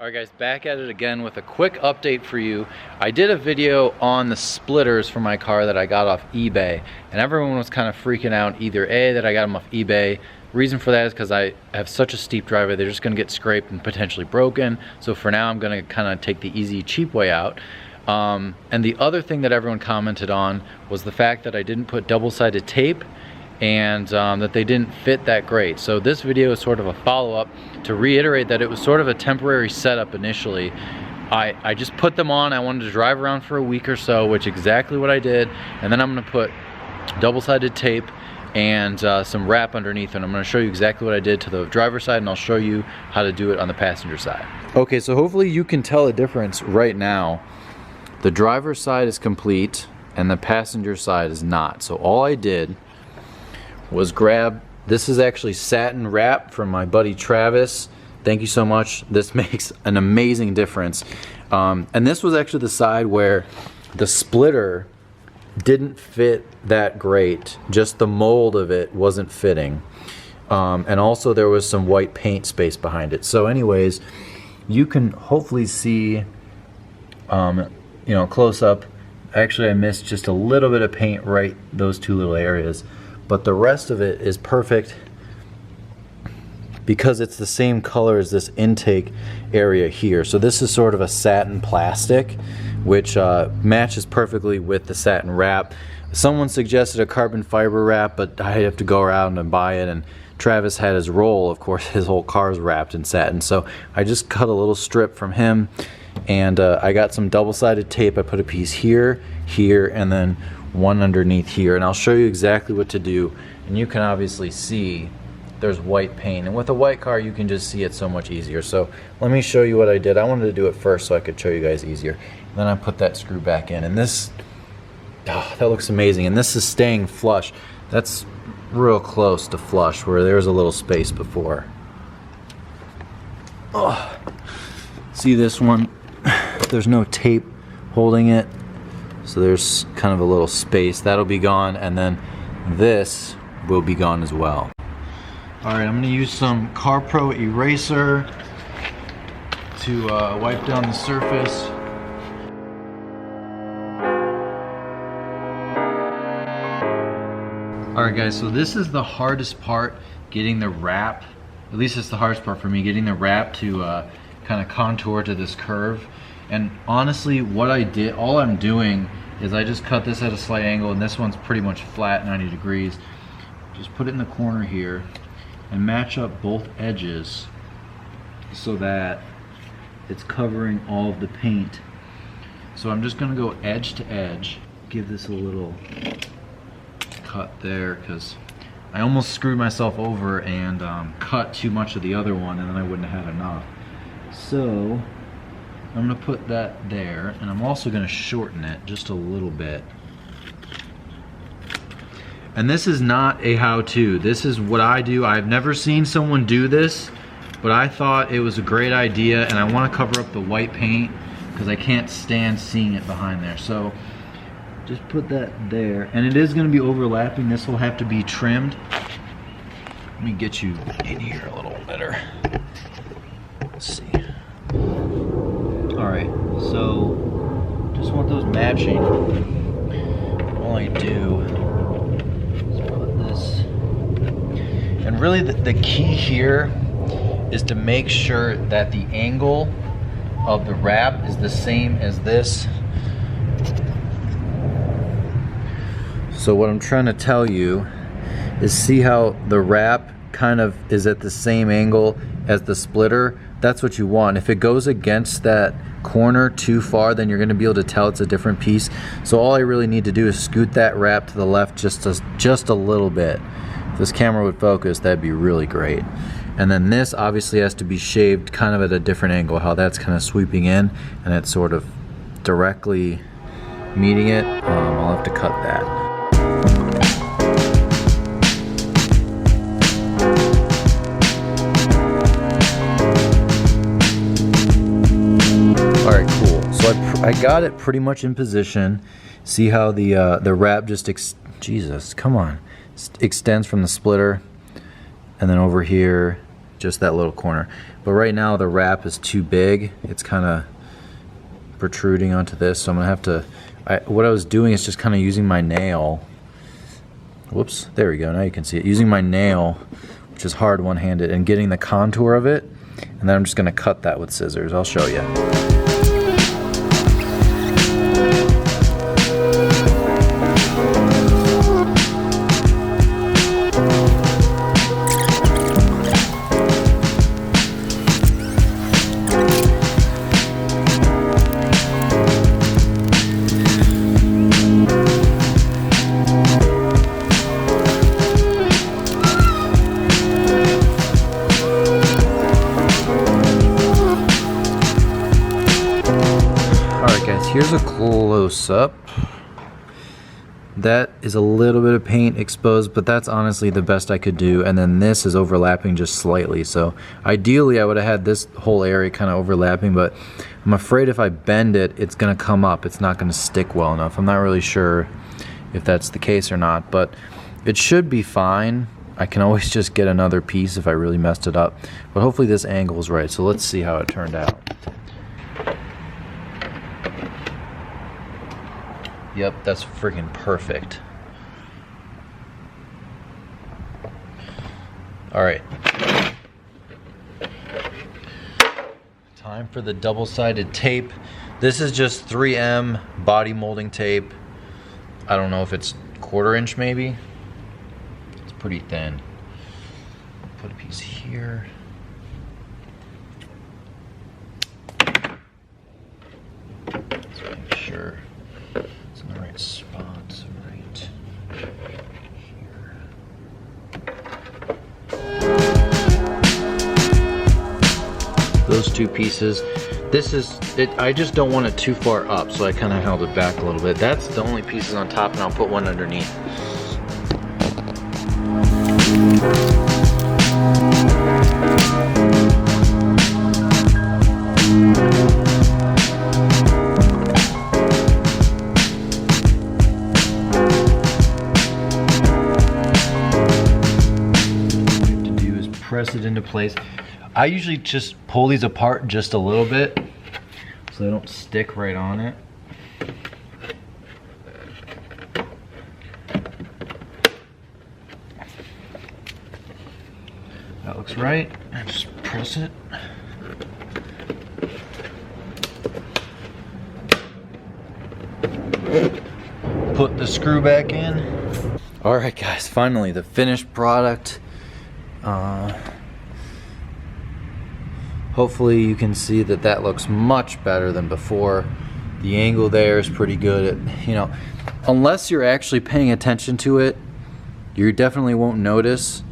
Alright guys, back at it again with a quick update for you. I did a video on the splitters for my car that I got off eBay, and everyone was kind of freaking out either A, that I got them off eBay. Reason for that is because I have such a steep driveway, they're just going to get scraped and potentially broken. So for now I'm going to kind of take the easy, cheap way out. And the other thing that everyone commented on was the fact that I didn't put double-sided tape and that they didn't fit that great. So this video is sort of a follow-up to reiterate that it was sort of a temporary setup initially. I just put them on. I wanted to drive around for a week or so, which is exactly what I did, and then I'm gonna put double-sided tape and some wrap underneath, and I'm gonna show you exactly what I did to the driver's side, and I'll show you how to do it on the passenger side. Okay, so hopefully you can tell a difference right now. The driver's side is complete and the passenger side is not. So all I did was grab, this is actually satin wrap from my buddy Travis. Thank you so much. This makes an amazing difference. And this was actually the side where the splitter didn't fit that great. Just the mold of it wasn't fitting. And also there was some white paint space behind it. So anyways, you can hopefully see, you know, close up. Actually, I missed just a little bit of paint right those two little areas. But the rest of it is perfect because it's the same color as this intake area here. So this is sort of a satin plastic, which matches perfectly with the satin wrap. Someone suggested a carbon fiber wrap, but I have to go around and buy it, and Travis had his roll. Of course, his whole car is wrapped in satin. So I just cut a little strip from him, and I got some double-sided tape. I put a piece here, here, and then one underneath here, and I'll show you exactly what to do. And you can obviously see there's white paint, and with a white car you can just see it so much easier. So let me show you what I did. I wanted to do it first so I could show you guys easier. And then I put that screw back in, and this, oh, that looks amazing. And this is staying flush. That's real close to flush where there's a little space before. Oh, see this one? There's no tape holding it. So there's kind of a little space. That'll be gone, and then this will be gone as well. Alright, I'm going to use some CarPro eraser to wipe down the surface. Alright guys, so this is the hardest part, getting the wrap, at least it's the hardest part for me, getting the wrap to kind of contour to this curve. And honestly, what I did, all I'm doing is I just cut this at a slight angle, and this one's pretty much flat 90 degrees. Just put it in the corner here and match up both edges so that it's covering all of the paint. So I'm just gonna go edge to edge, give this a little cut there, because I almost screwed myself over and cut too much of the other one, and then I wouldn't have had enough. So I'm going to put that there, and I'm also going to shorten it just a little bit. And this is not a how-to. This is what I do. I've never seen someone do this, but I thought it was a great idea, and I want to cover up the white paint because I can't stand seeing it behind there. So just put that there, and it is going to be overlapping. This will have to be trimmed. Let me get you in here a little better. Let's see. Alright, so just want those matching. All I do is put this, and really the key here is to make sure that the angle of the wrap is the same as this. So what I'm trying to tell you is, see how the wrap kind of is at the same angle as the splitter? That's what you want. If it goes against that corner too far, then you're going to be able to tell it's a different piece. So all I really need to do is scoot that wrap to the left just a little bit. If this camera would focus, that'd be really great. And then this obviously has to be shaved kind of at a different angle, how that's kind of sweeping in and it's sort of directly meeting it. I'll have to cut that. Alright, cool. So I got it pretty much in position. See how the wrap just Jesus, come on. Extends from the splitter, and then over here, just that little corner. but right now the wrap is too big. It's kind of protruding onto this, so I'm gonna have to, what I was doing is just kind of using my nail. Whoops, there we go, now you can see it. Using my nail, which is hard one-handed, and getting the contour of it, and then I'm just gonna cut that with scissors. I'll show you. Here's a close-up. That is a little bit of paint exposed, but that's honestly the best I could do. And then this is overlapping just slightly. So ideally I would have had this whole area kind of overlapping, but I'm afraid if I bend it, it's gonna come up. It's not gonna stick well enough. I'm not really sure if that's the case or not, but it should be fine. I can always just get another piece if I really messed it up. But hopefully this angle is right. So let's see how it turned out. Yep, that's freaking perfect. All right. Time for the double-sided tape. This is just 3M body molding tape. I don't know if it's 1/4 inch maybe. It's pretty thin. Put a piece here. Let's make sure it's in the right spots, right here. Those two pieces. This is it. I just don't want it too far up, so I kind of held it back a little bit. That's the only pieces on top, and I'll put one underneath. Press it into place. I usually just pull these apart just a little bit so they don't stick right on it. That looks right. And just press it. Put the screw back in. All right, guys, finally the finished product. Hopefully you can see that that looks much better than before. The angle there is pretty good. You know, unless you're actually paying attention to it, you definitely won't notice.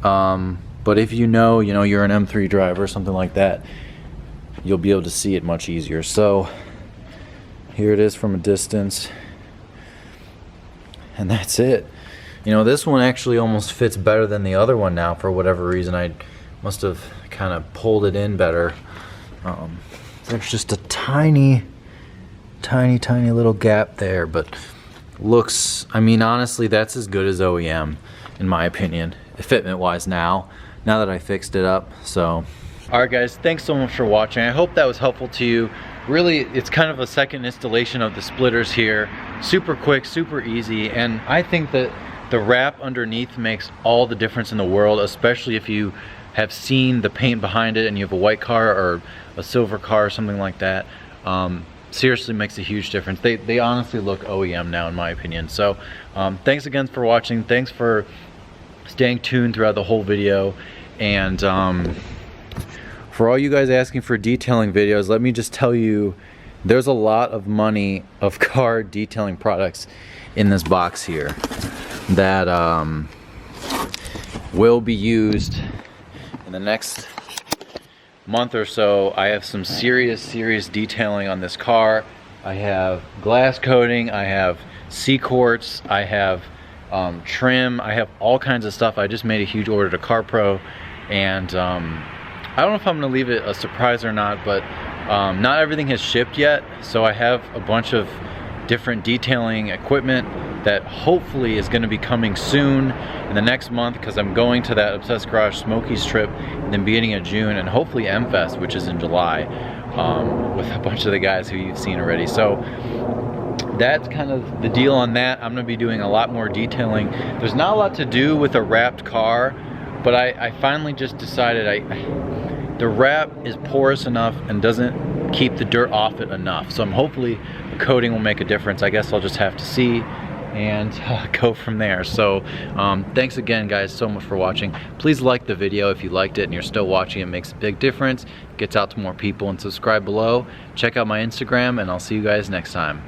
But if you know you're an M3 driver or something like that, you'll be able to see it much easier. So here it is from a distance, and that's it. You know, this one actually almost fits better than the other one now for whatever reason. I must have kind of pulled it in better. There's just a tiny little gap there, but looks, I mean, honestly, that's as good as OEM, in my opinion, fitment-wise now that I fixed it up. So, all right, guys, thanks so much for watching. I hope that was helpful to you. Really, it's kind of a second installation of the splitters here. Super quick, super easy, and I think that the wrap underneath makes all the difference in the world, especially if you have seen the paint behind it and you have a white car or a silver car or something like that. Seriously makes a huge difference. They honestly look OEM now, in my opinion. So thanks again for watching. Thanks for staying tuned throughout the whole video. And for all you guys asking for detailing videos, let me just tell you, there's a lot of money of car detailing products in this box here that will be used in the next month or so. I have some serious detailing on this car. I have glass coating, I have C-quartz, I have trim, I have all kinds of stuff. I just made a huge order to CarPro, and I don't know if I'm gonna leave it a surprise or not, but not everything has shipped yet, so I have a bunch of different detailing equipment that hopefully is gonna be coming soon in the next month, because I'm going to that Obsessed Garage Smokies trip in the beginning of June, and hopefully M-Fest, which is in July, with a bunch of the guys who you've seen already. So that's kind of the deal on that. I'm gonna be doing a lot more detailing. There's not a lot to do with a wrapped car, but I finally just decided the wrap is porous enough and doesn't keep the dirt off it enough. So hopefully a coating will make a difference. I guess I'll just have to see and go from there. So thanks again, guys, so much for watching. Please like the video if you liked it and you're still watching. It makes a big difference, gets out to more people, and subscribe below. Check out my Instagram, and I'll see you guys next time.